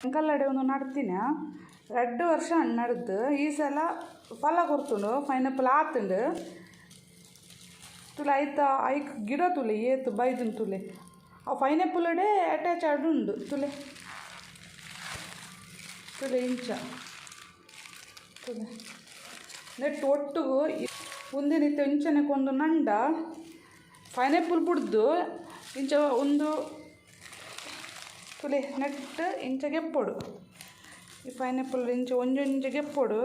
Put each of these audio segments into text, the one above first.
ಅಂಕಲ್ಲಡೆ ಒಂದು ನಡ್ತೀನಿ 2 ವರ್ಷ ಹಣ್ಣು ನಡ್ದು ಈ ಸಲ ಫಲ ಕೊರ್ತುಂಡು ಪೈನಾಪಲ್ ಆತುಂಡು ತುಲೆ ಐತ ಐಕ್ ಗಿಡ ತುಲೆ ಏತು ಬೈದನ್ ತುಲೆ ಆ ಪೈನಾಪಲ್ಡೆ ಅಟ್ಯಾಚ್ ಆಡುಂಡು ತುಲೆ ತುಲೆ ಇಂಚ ತುಲೆ ನೆಟ್ಟು ಒಟ್ಟಿಗೂ ಒಂದಿನಿತ್ತು ಇಂಚನಕ್ಕೊಂದು ನಂಡ ಪೈನಾಪಲ್ ಬಿಡ್ದು ಇಂಚ ಒಂದು ತುಲೆ ನೆಟ್ಟು ಇಂಚ ಗೆಪ್ಪೊಡು ಈ ಪೈನಾಪಲ್ ಇಂಚ ಒಂಜೊಂಜ ಗೆಪ್ಪೊಡು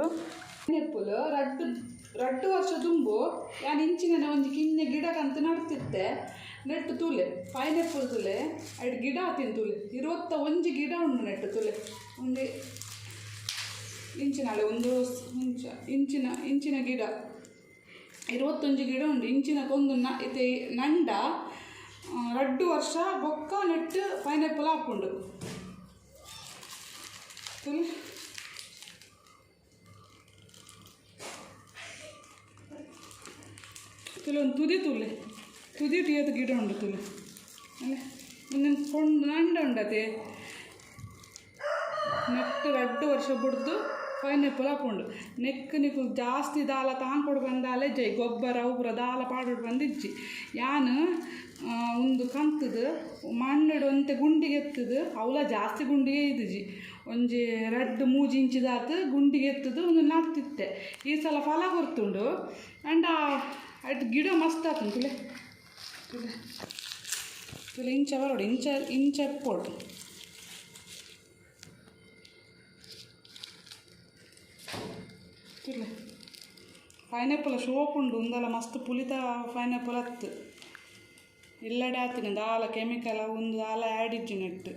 ಪೈನಾಪಲ್ ರಡ್ಡು ವರ್ಷ ತುಂಬು ಯಾನ್ ಇಂಚಿನ ಒಂದು ಕಿನ್ನೆ ಗಿಡಕ್ಕಂತ ನಡ್ತಿತ್ತೆ ನೆಟ್ಟು ತುಲೆ ಪೈನಾಪಲ್ ತುಲೆ ಐದು ಗಿಡ ಆತಿನ ತುಲೆ 21 ಗಿಡ ಉಂಡು ನೆಟ್ಟು ತುಲೆ ಒಂದು ಇಂಚಿನಾಳೆ ಒಂದು ಇಂಚಿನ ಗಿಡ 21 ಗಿಡ ಉಂಡು ಇಂಚಿನಕ್ಕೊಂದು ಇದು ನಂಡ 2 ವರ್ಷ ಬೊಕ್ಕ ನೆಟ್ಟು ಪೈನಾಪಲ್ ಹಾಕೊಂಡು ತುಲೆ ತುಲೆ ಒಂದು ತುದಿ ಟಿಯದ ಗಿಡ ಉಂಡು ತುಲೆ ಅಲ್ಲ ಮುಂದಿನ ಕೊಂಡು ನಂಡ ಉಂಡತೆ ನೆಟ್ಟು 2 ವರ್ಷ ಬಿಡ್ದು ಪೈನಾಪಲ್ ಹಾಕೊಂಡು ನೆಕ್ ನಿಕ್ಕು ಜಾಸ್ತಿ ದಾಲ ತಾಂಕೊಡು ಬಂದಾಲೆ ಜೈ ಗೊಬ್ಬರ ಉಬ್ಬರ ದಾಲ ಪಾಡೋಡು ಬಂದಿಜ್ಜಿ ಯಾನು ಒಂದು ಕಂತದು ಮಣ್ಣಡು ಒಂತೆ ಗುಂಡಿಗೆ ಎತ್ತದು ಅವಲ ಜಾಸ್ತಿ ಗುಂಡಿಗೆ ಇದ್ದಿಜಿ ಒಂಜಿ 2-3 ಇಂಚಿದಾತು ಗುಂಡಿಗೆ ಎತ್ತದು ಒಂದು ನಡ್ತಿತ್ತೆ ಈ ಸಲ ಫಲ ಕೊರ್ತುಂಡು ಅಂಡ ಅಟ್ ಗಿಡ ಮಸ್ತ್ ಆತುಂಡು ತುಲೆ ತುಲೆ ತುಲೆ ಇಂಚ ಬರೋಡು ಇಂಚ ಎಪ್ಪೋಡು ತುಲೆ ಪೈನಾಪಲ್ ಶೋಪ್ ಉಂಡು ಒಂದಲ್ಲ ಮಸ್ತ್ ಪುಲಿತ ಪೈನಾಪಲ್ ಹತ್ತು ಇಲ್ಲಡೆ ಆತಿನ ದಾಲ ಕೆಮಿಕಲ್ ಒಂದು ದಾಲ ಆ್ಯಡ್ ಇಜ್ಜಿ ನೆಟ್ಟು